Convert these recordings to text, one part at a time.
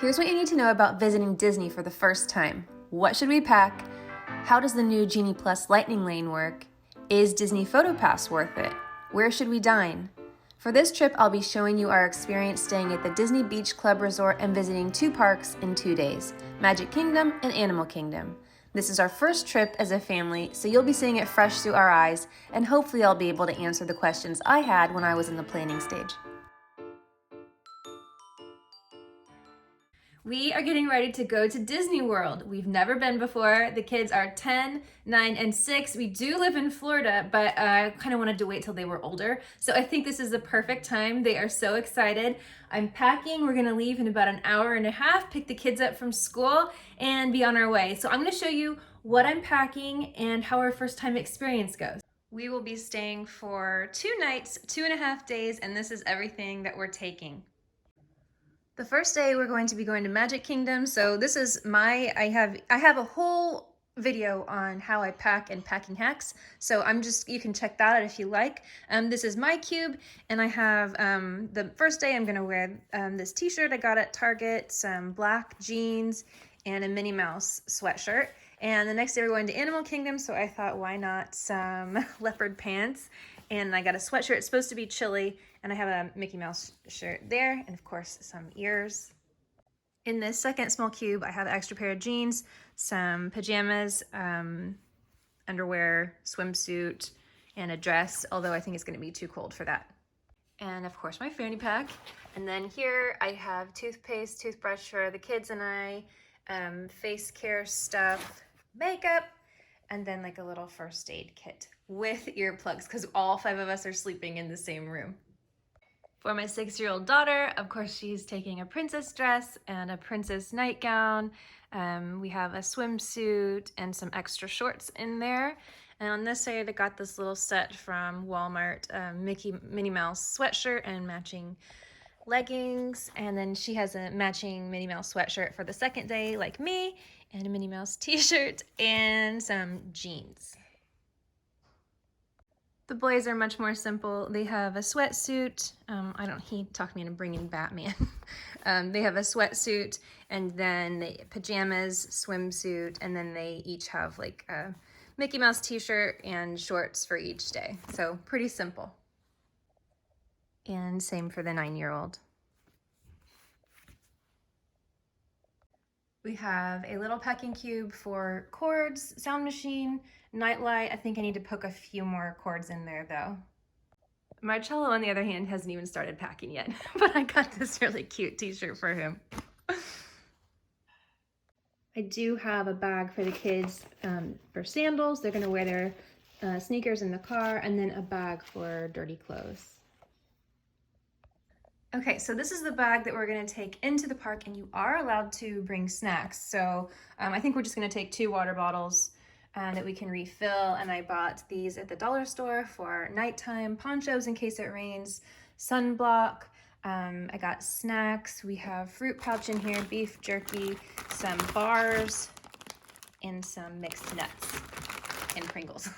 Here's what you need to know about visiting Disney for the first time. What should we pack? How does the new Genie Plus Lightning Lane work? Is Disney PhotoPass worth it? Where should we dine? For this trip, I'll be showing you our experience staying at the Disney Beach Club Resort and visiting 2 parks in 2 days, Magic Kingdom and Animal Kingdom. This is our first trip as a family, so you'll be seeing it fresh through our eyes, and hopefully I'll be able to answer the questions I had when I was in the planning stage. We are getting ready to go to Disney World. We've never been before. The kids are 10, 9, and 6. We do live in Florida, but I kind of wanted to wait till they were older. So I think this is the perfect time. They are so excited. I'm packing. We're gonna leave in about an hour and a half, pick the kids up from school, and be on our way. So I'm gonna show you what I'm packing and how our first time experience goes. We will be staying for 2 nights, 2.5 days, and this is everything that we're taking. The first day we're going to be going to Magic Kingdom. So this is I have a whole video on how I pack and packing hacks. So you can check that out if you like. This is my cube, and I have, the first day I'm gonna wear this t-shirt I got at Target, some black jeans, and a Minnie Mouse sweatshirt. And the next day we're going to Animal Kingdom, so I thought, why not some leopard pants? And I got a sweatshirt. It's supposed to be chilly, and I have a Mickey Mouse shirt there, and of course some ears. In this second small cube, I have an extra pair of jeans, some pajamas, underwear, swimsuit, and a dress, although I think it's gonna be too cold for that. And of course my fanny pack. And then here I have toothpaste, toothbrush for the kids and I, face care stuff, makeup, and then like a little first aid kit with earplugs because all 5 of us are sleeping in the same room. For my 6-year-old daughter, of course, she's taking a princess dress and a princess nightgown. We have a swimsuit and some extra shorts in there. And on this side, I got this little set from Walmart, Minnie Mouse sweatshirt and matching leggings. And then she has a matching Minnie Mouse sweatshirt for the second day, like me, and a Minnie Mouse t-shirt and some jeans. The boys are much more simple. They have a sweatsuit. He talked me into bringing Batman. They have a sweatsuit and then pajamas, swimsuit, and then they each have like a Mickey Mouse t-shirt and shorts for each day. So pretty simple. And same for the 9-year-old. We have a little packing cube for cords, sound machine, nightlight. I think I need to poke a few more cords in there though. Marcello, on the other hand, hasn't even started packing yet, but I got this really cute t-shirt for him. I do have a bag for the kids for sandals. They're gonna wear their sneakers in the car, and then a bag for dirty clothes. Okay, so this is the bag that we're gonna take into the park, and you are allowed to bring snacks. So I think we're just gonna take 2 water bottles that we can refill, and I bought these at the dollar store for nighttime, ponchos in case it rains, sunblock. I got snacks. We have fruit pouch in here, beef jerky, some bars, and some mixed nuts and Pringles.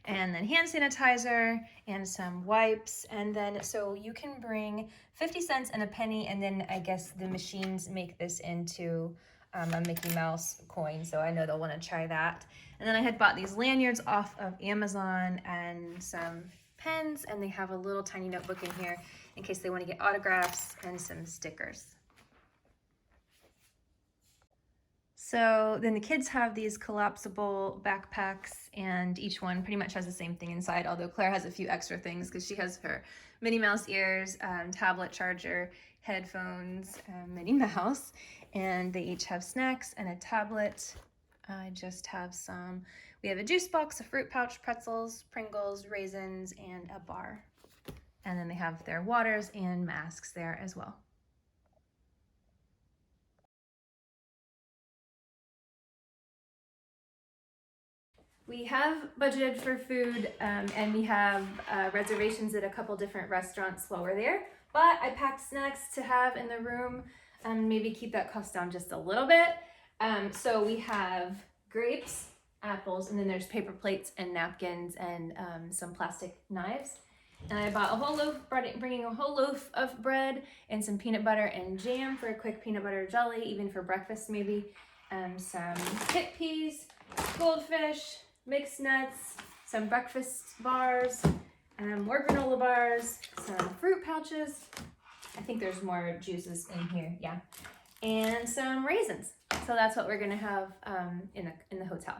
And then hand sanitizer and some wipes. And then, so you can bring 50 cents and a penny, and then I guess the machines make this into a Mickey Mouse coin, so I know they'll want to try that. And then I had bought these lanyards off of Amazon and some pens, and they have a little tiny notebook in here in case they want to get autographs, and some stickers. So then the kids have these collapsible backpacks, and each one pretty much has the same thing inside, although Claire has a few extra things because she has her Minnie Mouse ears, tablet charger, headphones, Minnie Mouse, and they each have snacks and a tablet. I just have we have a juice box, a fruit pouch, pretzels, Pringles, raisins, and a bar. And then they have their waters and masks there as well. We have budgeted for food, and we have reservations at a couple different restaurants while we're there, but I packed snacks to have in the room and maybe keep that cost down just a little bit. So we have grapes, apples, and then there's paper plates and napkins and some plastic knives. And I bought a whole loaf, bringing a whole loaf of bread and some peanut butter and jam for a quick peanut butter jelly, even for breakfast maybe. Some chickpeas, goldfish, mixed nuts, some breakfast bars, more granola bars, some fruit pouches. I think there's more juices in here, yeah. And some raisins. So that's what we're gonna have in the hotel.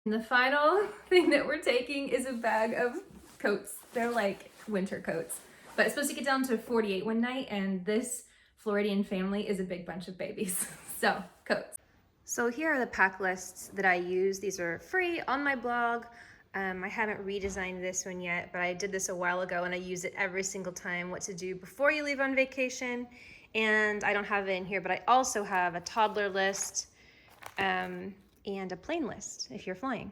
And the final thing that we're taking is a bag of coats. They're like winter coats, but it's supposed to get down to 48 one night, and this Floridian family is a big bunch of babies. So, coats. So here are the pack lists that I use. These are free on my blog. I haven't redesigned this one yet, but I did this a while ago and I use it every single time, what to do before you leave on vacation. And I don't have it in here, but I also have a toddler list, and a plane list if you're flying.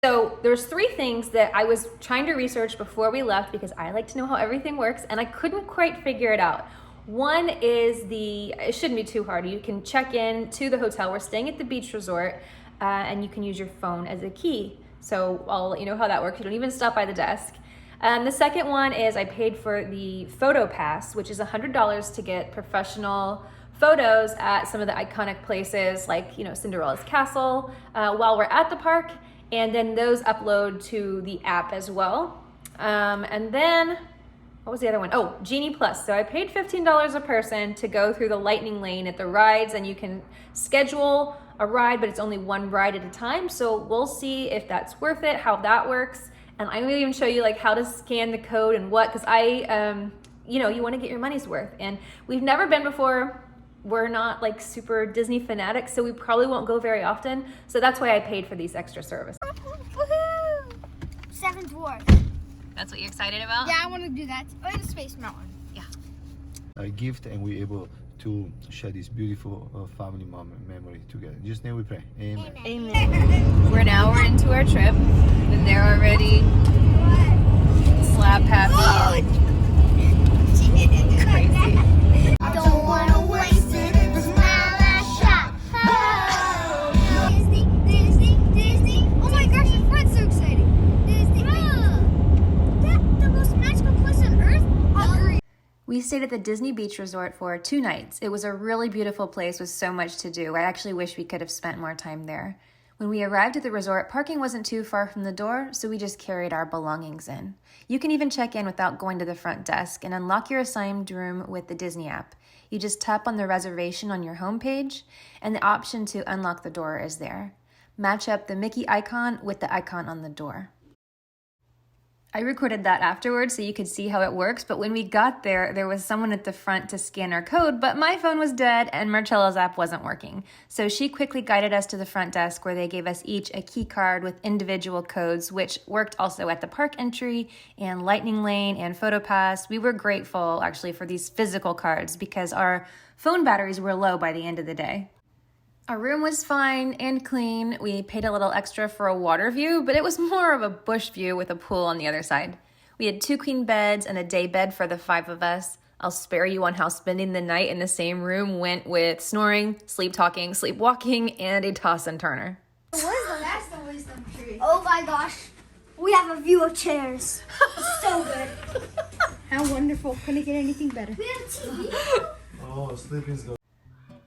So there's 3 things that I was trying to research before we left because I like to know how everything works and I couldn't quite figure it out. One is it shouldn't be too hard. You can check in to the hotel. We're staying at the beach resort and you can use your phone as a key. So I'll let you know how that works. You don't even stop by the desk. The second one is I paid for the PhotoPass, which is $100 to get professional photos at some of the iconic places like, Cinderella's castle while we're at the park, and then those upload to the app as well. And then, what was the other one? Oh, Genie Plus. So I paid $15 a person to go through the Lightning Lane at the rides, and you can schedule a ride, but it's only one ride at a time. So we'll see if that's worth it, how that works. And I'm gonna even show you like how to scan the code and what, because you wanna get your money's worth. And we've never been before. We're not like super Disney fanatics, so we probably won't go very often. So that's why I paid for these extra services. Woohoo! 7th Ward. That's what you're excited about? Yeah, I want to do that. Oh, in the Space Mountain. Yeah. A gift, and we're able to share this beautiful family moment memory together. Just name we pray. Amen. Amen. We're into our trip, and they're already slap happy. Crazy. Don't want to waste it. It was my last shot. Oh. Disney, Disney, Disney. Oh my gosh, the front's so exciting. Disney. That's the most magical place on earth. Agree. We stayed at the Disney Beach Resort for 2 nights. It was a really beautiful place with so much to do. I actually wish we could have spent more time there. When we arrived at the resort, parking wasn't too far from the door, so we just carried our belongings in. You can even check in without going to the front desk and unlock your assigned room with the Disney app. You just tap on the reservation on your homepage, and the option to unlock the door is there. Match up the Mickey icon with the icon on the door. I recorded that afterwards so you could see how it works, but when we got there, there was someone at the front to scan our code, but my phone was dead and Marcella's app wasn't working. So she quickly guided us to the front desk where they gave us each a key card with individual codes, which worked also at the park entry and Lightning Lane and PhotoPass. We were grateful actually for these physical cards because our phone batteries were low by the end of the day. Our room was fine and clean. We paid a little extra for a water view, but it was more of a bush view with a pool on the other side. We had 2 queen beds and a day bed for the 5 of us. I'll spare you on how spending the night in the same room went with snoring, sleep talking, sleepwalking, and a toss and turner. That's the wisdom tree. Oh my gosh. We have a view of chairs. So good. How wonderful. Couldn't get anything better. We have TV. Oh, sleeping's good.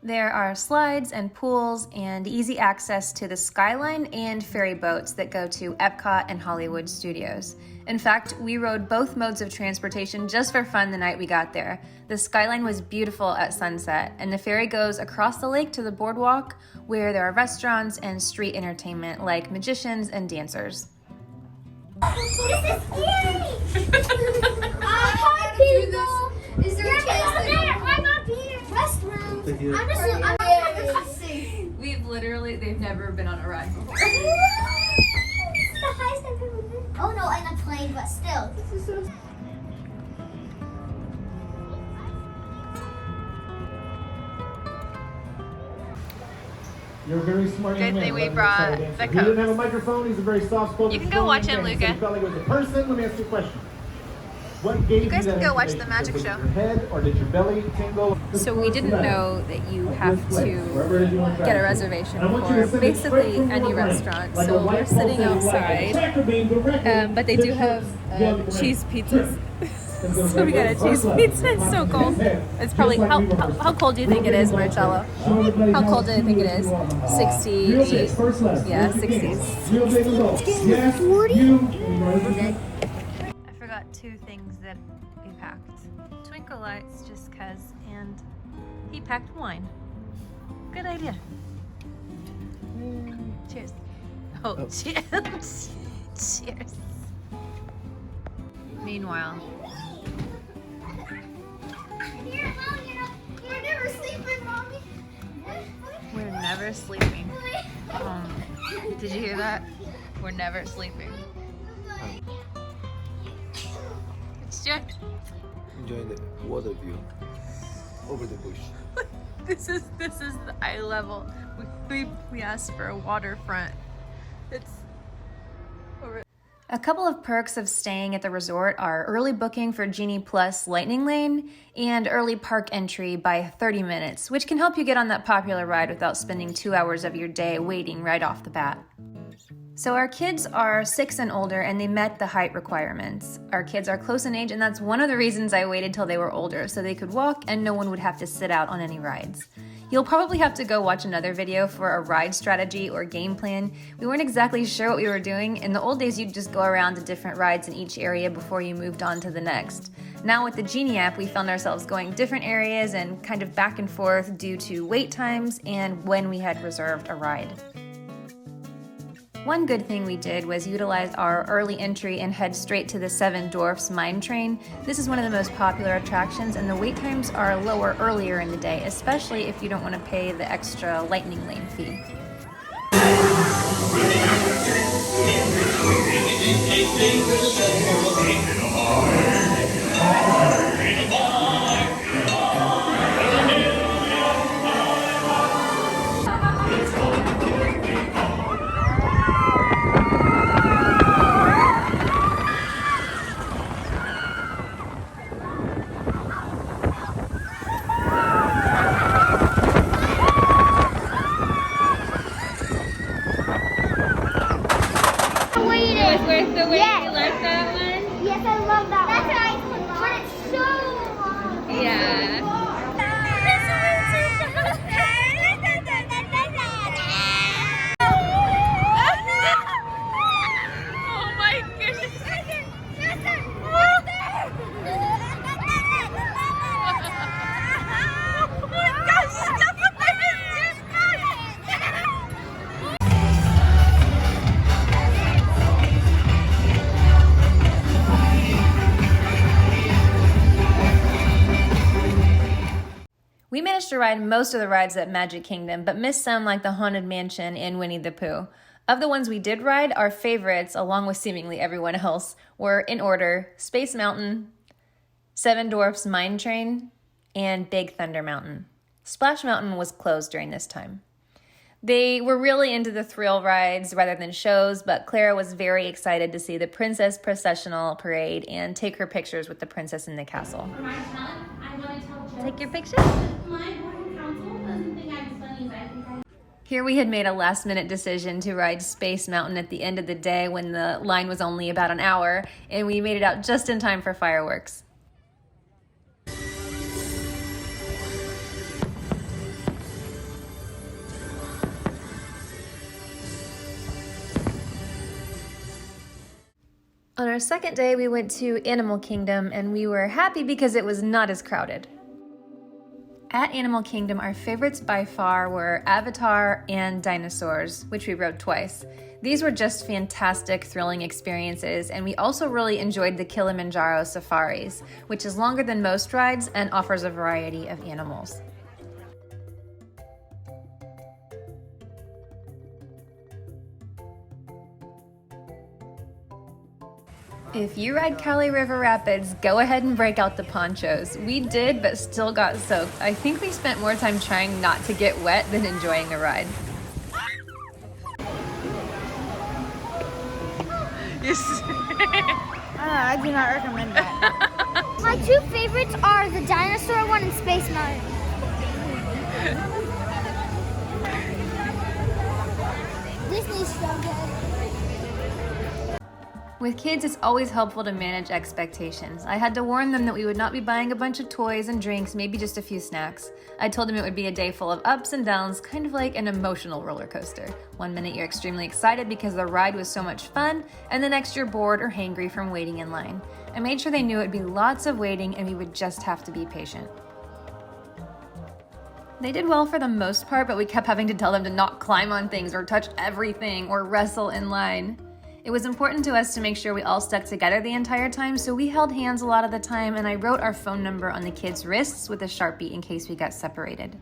There are slides and pools and easy access to the Skyline and ferry boats that go to Epcot and Hollywood Studios. In fact, we rode both modes of transportation just for fun the night we got there. The Skyline was beautiful at sunset, and the ferry goes across the lake to the boardwalk where there are restaurants and street entertainment like magicians and dancers. This is scary! Hi, people! Is there a chance that I'm up here? Restroom. They've never been on a ride before. The highest I've ever been. Oh no, in a plane, but still. This is so. You're a very smart young Good man. thing we Let me brought try to the answer. He didn't have a microphone. He's a very soft-spoken. You can go watch him, young man. Luca. He felt like it was a person. Let me ask you a question. You guys can go watch the magic show. So we didn't know that you have to get a reservation for basically any restaurant. So we're sitting outside, but they do have cheese pizzas. So we got a cheese pizza. It's so cold. It's probably how cold do you think it is, Marcello? How cold do you think it is? 68. Yeah, 60s. I forgot two things that we packed. Twinkle lights, just cause, and he packed wine. Good idea. Cheers. Oh, cheers. Cheers. Meanwhile, We're never sleeping, Mommy. we're never sleeping. Did you hear that? We're never sleeping. It's just Enjoying the water view over the bush. this is the eye level. We asked for a waterfront. It's over. A couple of perks of staying at the resort are early booking for Genie Plus Lightning Lane and early park entry by 30 minutes, which can help you get on that popular ride without spending 2 hours of your day waiting right off the bat. So our kids are 6 and older and they met the height requirements. Our kids are close in age and that's one of the reasons I waited till they were older so they could walk and no one would have to sit out on any rides. You'll probably have to go watch another video for a ride strategy or game plan. We weren't exactly sure what we were doing. In the old days, you'd just go around to different rides in each area before you moved on to the next. Now with the Genie app, we found ourselves going different areas and kind of back and forth due to wait times and when we had reserved a ride. One good thing we did was utilize our early entry and head straight to the Seven Dwarfs Mine Train. This is one of the most popular attractions and the wait times are lower earlier in the day, especially if you don't want to pay the extra Lightning Lane fee. Waited. Worth the wait? Yes. You like that one? Yes, I love that. That's one. But it's so long. Yeah. Oh my goodness. We managed to ride most of the rides at Magic Kingdom, but missed some like the Haunted Mansion and Winnie the Pooh. Of the ones we did ride, our favorites, along with seemingly everyone else, were in order Space Mountain, Seven Dwarfs Mine Train, and Big Thunder Mountain. Splash Mountain was closed during this time. They were really into the thrill rides rather than shows, but Clara was very excited to see the Princess Processional Parade and take her pictures with the princess in the castle. For my talent, I want to tell jokes. Take your pictures? My board council doesn't think I'm funny as I think I am. Here we had made a last-minute decision to ride Space Mountain at the end of the day when the line was only about an hour, and we made it out just in time for fireworks. On our second day, we went to Animal Kingdom, and we were happy because it was not as crowded. At Animal Kingdom, our favorites by far were Avatar and Dinosaurs, which we rode twice. These were just fantastic, thrilling experiences, and we also really enjoyed the Kilimanjaro safaris, which is longer than most rides and offers a variety of animals. If you ride Cali River Rapids, go ahead and break out the ponchos. We did, but still got soaked. I think we spent more time trying not to get wet than enjoying the ride. I do not recommend that. My two favorites are the dinosaur one and Space Mountain. Disney's so good. With kids, it's always helpful to manage expectations. I had to warn them that we would not be buying a bunch of toys and drinks, maybe just a few snacks. I told them it would be a day full of ups and downs, kind of like an emotional roller coaster. One minute you're extremely excited because the ride was so much fun, and the next you're bored or hangry from waiting in line. I made sure they knew it would be lots of waiting and we would just have to be patient. They did well for the most part, but we kept having to tell them to not climb on things or touch everything or wrestle in line. It was important to us to make sure we all stuck together the entire time, so we held hands a lot of the time, and I wrote our phone number on the kids' wrists with a Sharpie in case we got separated.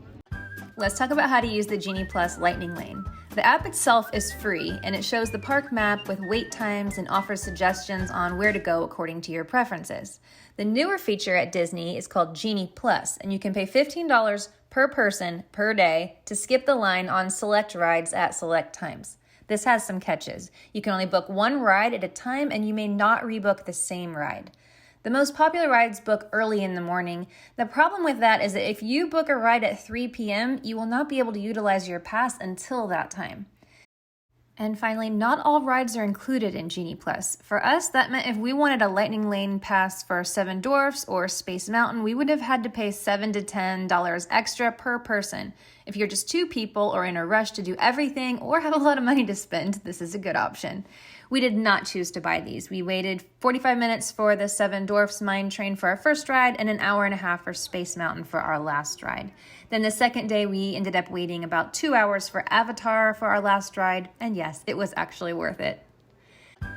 Let's talk about how to use the Genie Plus Lightning Lane. The app itself is free, and it shows the park map with wait times and offers suggestions on where to go according to your preferences. The newer feature at Disney is called Genie Plus, and you can pay $15 per person per day to skip the line on select rides at select times. This has some catches. You can only book one ride at a time, and you may not rebook the same ride. The most popular rides book early in the morning. The problem with that is that if you book a ride at 3 p.m., you will not be able to utilize your pass until that time. And finally, not all rides are included in Genie Plus. For us, that meant if we wanted a Lightning Lane pass for Seven Dwarfs or Space Mountain, we would have had to pay $7 to $10 extra per person. If you're just two people or in a rush to do everything or have a lot of money to spend, this is a good option. We did not choose to buy these. We waited 45 minutes for the Seven Dwarfs Mine Train for our first ride and an hour and a half for Space Mountain for our last ride. Then the second day, we ended up waiting about 2 hours for Avatar for our last ride, and yes, it was actually worth it.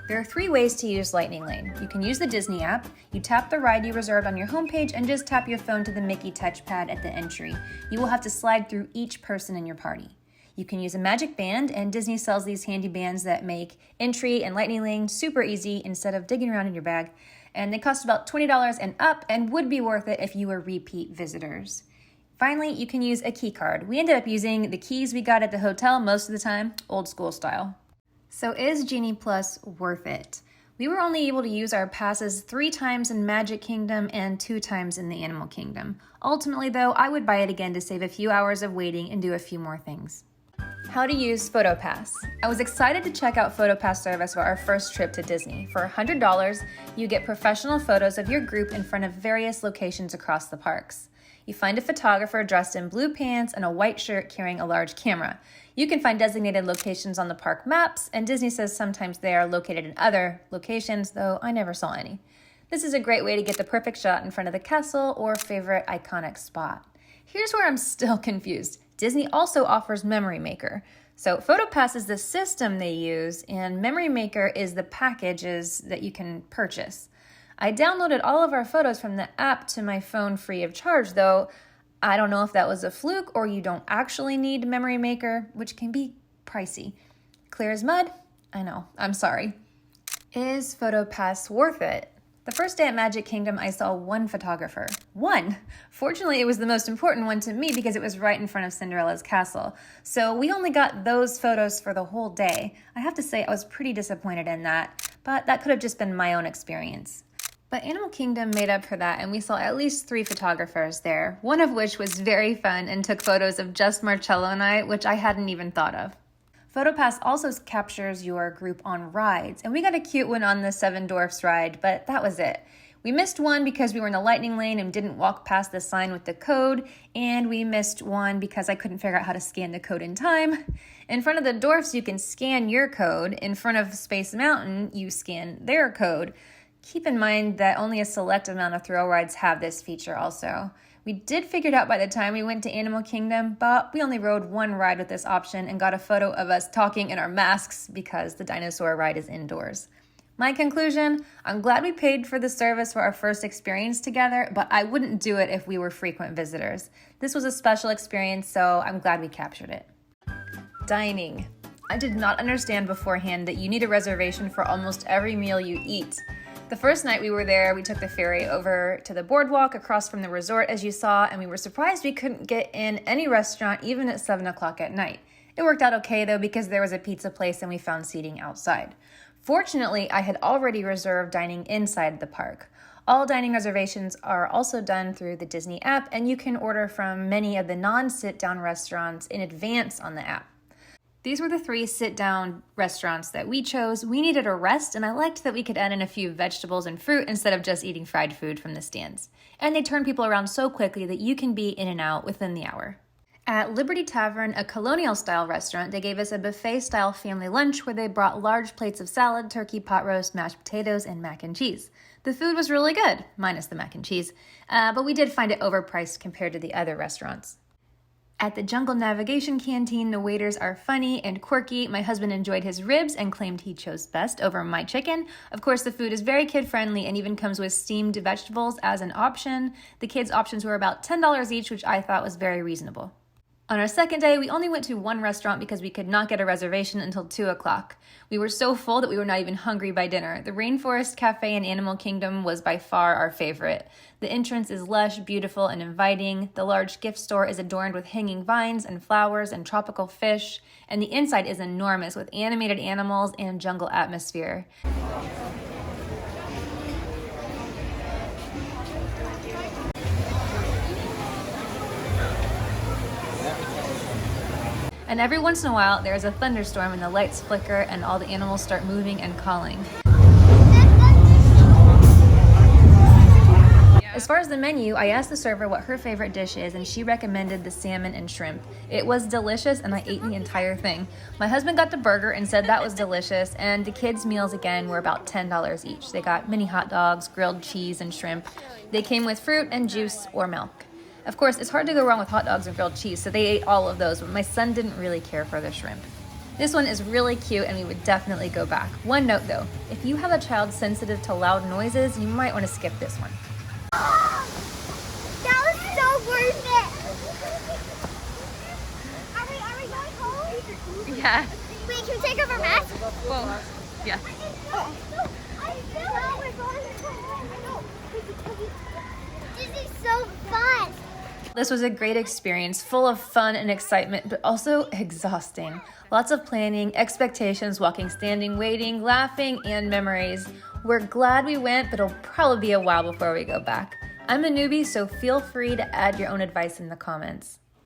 There are 3 ways to use Lightning Lane. You can use the Disney app, you tap the ride you reserved on your homepage, and just tap your phone to the Mickey touchpad at the entry. You will have to slide through each person in your party. You can use a magic band, and Disney sells these handy bands that make entry and Lightning Lane super easy instead of digging around in your bag. And they cost about $20 and up and would be worth it if you were repeat visitors. Finally, you can use a key card. We ended up using the keys we got at the hotel most of the time, old school style. So is Genie Plus worth it? We were only able to use our passes 3 times in Magic Kingdom and 2 times in the Animal Kingdom. Ultimately though, I would buy it again to save a few hours of waiting and do a few more things. How to use PhotoPass. I was excited to check out PhotoPass service for our first trip to Disney. For $100, you get professional photos of your group in front of various locations across the parks. You find a photographer dressed in blue pants and a white shirt carrying a large camera. You can find designated locations on the park maps, and Disney says sometimes they are located in other locations, though I never saw any. This is a great way to get the perfect shot in front of the castle or favorite iconic spot. Here's where I'm still confused. Disney also offers Memory Maker. So PhotoPass is the system they use, and Memory Maker is the packages that you can purchase. I downloaded all of our photos from the app to my phone free of charge, though I don't know if that was a fluke or you don't actually need Memory Maker, which can be pricey. Clear as mud? I know, I'm sorry. Is PhotoPass worth it? The first day at Magic Kingdom, I saw 1 photographer. 1! Fortunately, it was the most important one to me because it was right in front of Cinderella's castle. So we only got those photos for the whole day. I have to say I was pretty disappointed in that, but that could have just been my own experience. But Animal Kingdom made up for that, and we saw at least 3 photographers there, one of which was very fun and took photos of just Marcello and I, which I hadn't even thought of. PhotoPass also captures your group on rides, and we got a cute one on the Seven Dwarfs ride, but that was it. We missed one because we were in the Lightning Lane and didn't walk past the sign with the code, and we missed one because I couldn't figure out how to scan the code in time. In front of the Dwarfs, you can scan your code. In front of Space Mountain, you scan their code. Keep in mind that only a select amount of thrill rides have this feature also. We did figure it out by the time we went to Animal Kingdom, but we only rode 1 ride with this option and got a photo of us talking in our masks because the dinosaur ride is indoors. My conclusion, I'm glad we paid for the service for our first experience together, but I wouldn't do it if we were frequent visitors. This was a special experience, so I'm glad we captured it. Dining. I did not understand beforehand that you need a reservation for almost every meal you eat. The first night we were there, we took the ferry over to the boardwalk across from the resort, as you saw, and we were surprised we couldn't get in any restaurant even at 7 o'clock at night. It worked out okay though because there was a pizza place and we found seating outside. Fortunately, I had already reserved dining inside the park. All dining reservations are also done through the Disney app, and you can order from many of the non-sit-down restaurants in advance on the app. These were the 3 sit-down restaurants that we chose. We needed a rest, and I liked that we could add in a few vegetables and fruit instead of just eating fried food from the stands. And they turn people around so quickly that you can be in and out within the hour. At Liberty Tavern, a colonial-style restaurant, they gave us a buffet-style family lunch where they brought large plates of salad, turkey, pot roast, mashed potatoes, and mac and cheese. The food was really good, minus the mac and cheese, but we did find it overpriced compared to the other restaurants. At the Jungle Navigation Canteen, the waiters are funny and quirky. My husband enjoyed his ribs and claimed he chose best over my chicken. Of course, the food is very kid-friendly and even comes with steamed vegetables as an option. The kids' options were about $10 each, which I thought was very reasonable. On our second day, we only went to one restaurant because we could not get a reservation until 2 o'clock. We were so full that we were not even hungry by dinner. The Rainforest Cafe in Animal Kingdom was by far our favorite. The entrance is lush, beautiful, and inviting. The large gift store is adorned with hanging vines and flowers and tropical fish. And the inside is enormous with animated animals and jungle atmosphere. And every once in a while, there's a thunderstorm and the lights flicker and all the animals start moving and calling. As far as the menu, I asked the server what her favorite dish is, and she recommended the salmon and shrimp. It was delicious, and I ate the entire thing. My husband got the burger and said that was delicious, and the kids' meals, again, were about $10 each. They got mini hot dogs, grilled cheese, and shrimp. They came with fruit and juice or milk. Of course, it's hard to go wrong with hot dogs and grilled cheese, so they ate all of those, but my son didn't really care for the shrimp. This one is really cute, and we would definitely go back. One note, though, if you have a child sensitive to loud noises, you might want to skip this one. That was so worth it. Are we going home? Yeah. Wait, can we take off our masks? Well, yeah. Oh, we're going home. This is so fun. This was a great experience, full of fun and excitement, but also exhausting. Lots of planning, expectations, walking, standing, waiting, laughing, and memories. We're glad we went, but it'll probably be a while before we go back. I'm a newbie, so feel free to add your own advice in the comments.